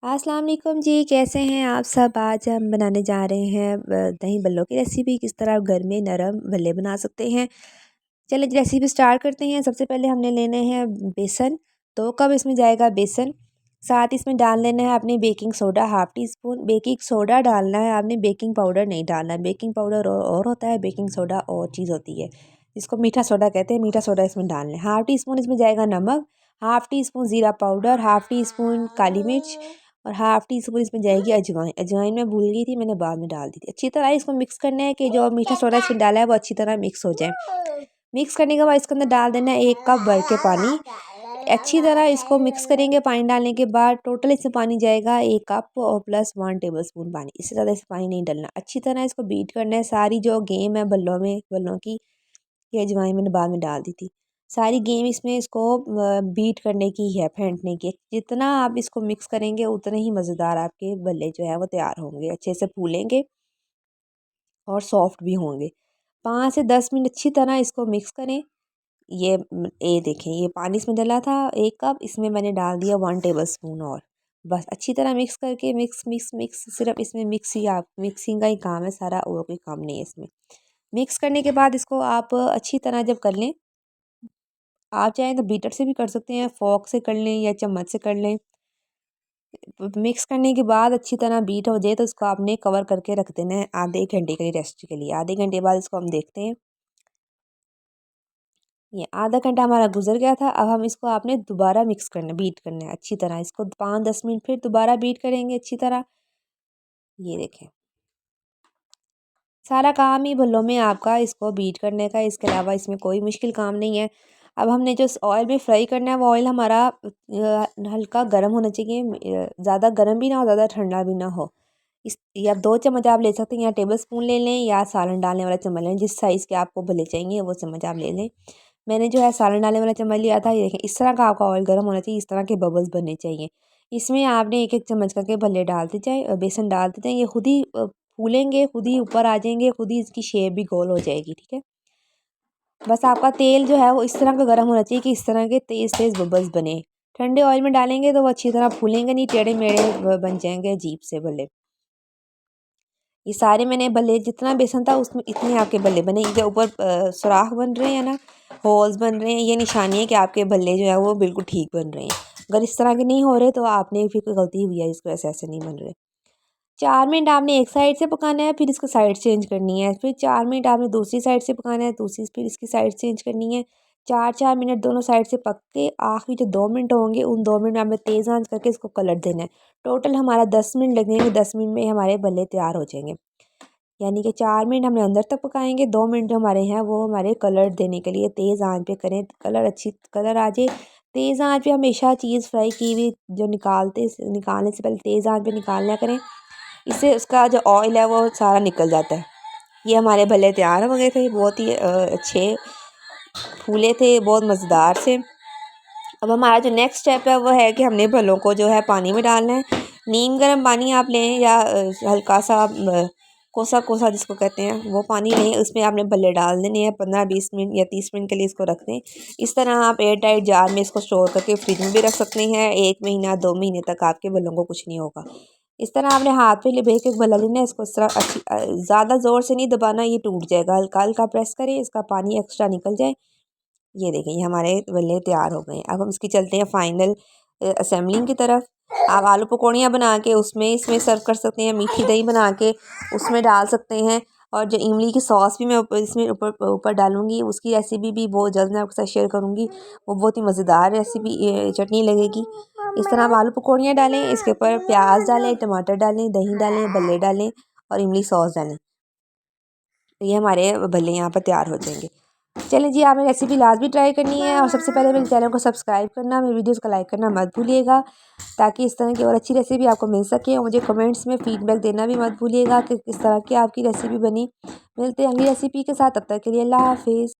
अस्सलाम वालेकुम जी, कैसे हैं आप सब। आज हम बनाने जा रहे हैं दही बल्लों की रेसिपी। किस तरह आप घर में नरम बल्ले बना सकते हैं। चलिए रेसिपी स्टार्ट करते हैं। सबसे पहले हमने लेने हैं बेसन। 2 कप इसमें जाएगा बेसन। साथ इसमें डाल लेना है आपने baking soda half tea spoon. Baking soda डालना है आपने, बेकिंग पाउडर नहीं डालना है। बेकिंग पाउडर और होता है, बेकिंग सोडा और चीज़ होती है, जिसको मीठा सोडा कहते हैं। मीठा सोडा इसमें डालना है। हाफ़ टी स्पून इसमें जाएगा नमक, हाफ़ टी स्पून ज़ीरा पाउडर, हाफ़ टी स्पून काली मिर्च और हाफ़ टी स्पून इसमें जाएगी अजवाइन। अजवाइन मैं भूल गई थी, मैंने बाद में डाल दी थी। अच्छी तरह इसको मिक्स करना है कि जो मीठा सोडा इसमें डाला है वो अच्छी तरह मिक्स हो जाए। मिक्स करने के बाद इसके अंदर डाल देना है 1 कप भर के पानी। अच्छी तरह इसको मिक्स करेंगे। पानी डालने के बाद टोटल इसमें पानी जाएगा 1 कप और प्लस 1 टेबल स्पून पानी। इससे ज़्यादा इसमें पानी नहीं डालना। अच्छी तरह इसको बीट करना है। सारी जो गेम है बल्लों की, ये अजवाइन मैंने बाद में डाल दी थी। सारी गेम इसमें इसको बीट करने की है, फेंटने की। जितना आप इसको मिक्स करेंगे उतने ही मज़ेदार आपके बल्ले जो है वो तैयार होंगे, अच्छे से फूलेंगे और सॉफ्ट भी होंगे। 5 से 10 मिनट अच्छी तरह इसको मिक्स करें। ये देखें, ये पानी इसमें डला था 1 कप, इसमें मैंने डाल दिया 1 टेबल स्पून और बस अच्छी तरह मिक्स करके मिक्स मिक्स मिक्स सिर्फ इसमें मिक्सिंग का ही काम है सारा, और कोई काम नहीं है इसमें। मिक्स करने के बाद इसको आप अच्छी तरह जब कर लें, आप चाहें तो बीटर से भी कर सकते हैं, फोक से कर लें या चम्मच से कर लें। मिक्स करने के बाद अच्छी तरह बीट हो जाए तो इसको आपने कवर करके रख देना है आधे घंटे के लिए, रेस्ट के लिए। आधे घंटे बाद इसको हम देखते हैं। ये आधा घंटा हमारा गुजर गया था। अब हम इसको आपने दोबारा मिक्स करना, बीट करना है अच्छी तरह। इसको 5-10 मिनट फिर दोबारा बीट करेंगे अच्छी तरह। ये देखें, सारा काम ही भल्लों में आपका इसको बीट करने का, इसके अलावा इसमें कोई मुश्किल काम नहीं है। अब हमने जो ऑयल में फ्राई करना है वो ऑयल हमारा हल्का गर्म होना चाहिए। ज़्यादा गर्म भी ना हो, ज़्यादा ठंडा भी ना हो। इस या 2 चम्मच आप ले सकते हैं, या टेबल स्पून ले लें या सालन डालने वाला चम्मच लें। जिस साइज़ के आपको भल्ले चाहिए वो चम्मच आप ले लें। मैंने जो है सालन डालने वाला चम्मच लिया था। ये देखें, इस तरह का आपका ऑयल गर्म होना चाहिए, इस तरह के बबल्स बनने चाहिए। इसमें आपने 1-1 चम्मच करके भल्ले डालते जाएँ, बेसन डालते जाएँ। ये खुद ही फूलेंगे, खुद ही ऊपर आ जाएंगे, खुद ही इसकी शेप भी गोल हो जाएगी। ठीक है, बस आपका तेल जो है वो इस तरह का गर्म होना चाहिए कि इस तरह के तेज़ तेज़ बबल्स बने। ठंडे ऑयल में डालेंगे तो वो अच्छी तरह फूलेंगे नहीं, टेढ़े मेढ़े बन जाएंगे अजीब से भल्ले। ये सारे मैंने भल्ले, जितना बेसन था उसमें इतने आपके भल्ले बने। इनके ऊपर सुराख बन रहे हैं ना, होल्स बन रहे हैं, ये निशानी है कि आपके भल्ले जो है वो बिल्कुल ठीक बन रहे हैं। अगर इस तरह के नहीं हो रहे तो आपने फिर कोई गलती हुई है, इसको ऐसे ऐसे नहीं बन रहे। 4 मिनट आपने एक साइड से पकाना है, फिर इसको साइड चेंज करनी है। फिर 4 मिनट आपने दूसरी साइड से पकाना है, दूसरी फिर इसकी साइड चेंज करनी है। 4-4 मिनट दोनों साइड से पक के आखिरी जो 2 मिनट होंगे, उन 2 मिनट आपने तेज़ आंच करके इसको कलर देना है। टोटल हमारा 10 मिनट लगेंगे। 10 मिनट में हमारे भल्ले तैयार हो जाएंगे। यानी कि 4 मिनट हमने अंदर तक पकाएंगे, 2 मिनट जो हमारे हैं वो हमारे कलर देने के लिए तेज़ आंच पे करें। कलर आ जाए। तेज़ आंच पे हमेशा चीज़ फ्राई की हुई जो निकालने से पहले तेज़ आंच पे निकालना करें। इससे उसका जो ऑयल है वो सारा निकल जाता है। ये हमारे भल्ले तैयार हो गए थे, बहुत ही अच्छे फूले थे, बहुत मज़ेदार से। अब हमारा जो नेक्स्ट स्टेप है वो है कि हमने भल्लों को जो है पानी में डालना है। नीम गर्म पानी आप लें या हल्का सा कोसा कोसा जिसको कहते हैं वो पानी लें। उसमें आपने भल्ले डाल देने हैं। 15-20 मिनट या 30 मिनट के लिए इसको रख दें। इस तरह आप एयर टाइट जार में इसको स्टोर करके फ्रिज में भी रख सकते हैं। 1 महीना 2 महीने तक आपके भल्लों को कुछ नहीं होगा। इस तरह आपने हाथ पे लेके एक भल्ला लेना है। इसको इस तरह ज़्यादा ज़ोर से नहीं दबाना, ये टूट जाएगा। हल्का हल्का प्रेस करें, इसका पानी एक्स्ट्रा निकल जाए। ये देखें, ये हमारे भल्ले तैयार हो गए हैं। अब हम इसकी चलते हैं फाइनल असेंबलिंग की तरफ। आप आलू पकौड़ियाँ बना के इसमें सर्व कर सकते हैं। मीठी दही बना के उसमें डाल सकते हैं। और जो इमली की सॉस भी मैं इसमें ऊपर डालूंगी, उसकी रेसिपी भी बहुत जल्द मैं आपके साथ शेयर करूंगी। वो बहुत ही मज़ेदार रेसिपी चटनी लगेगी। इस तरह आप आलू पकौड़ियाँ डालें, इसके ऊपर प्याज डालें, टमाटर डालें, दही डालें, भल्ले डालें और इमली सॉस डालें। ये हमारे भल्ले यहाँ पर तैयार हो जाएंगे। चलें जी, आपने रेसिपी लाजमी ट्राई करनी है। और सबसे पहले मेरे चैनल को सब्सक्राइब करना, मेरी वीडियोस को लाइक करना मत भूलिएगा, ताकि इस तरह की और अच्छी रेसिपी आपको मिल सके। और मुझे कमेंट्स में फ़ीडबैक देना भी मत भूलिएगा कि किस तरह की आपकी रेसिपी बनी। मिलते हैं अगली रेसिपी के साथ, तब तक के लिए अल्लाह हाफिज़।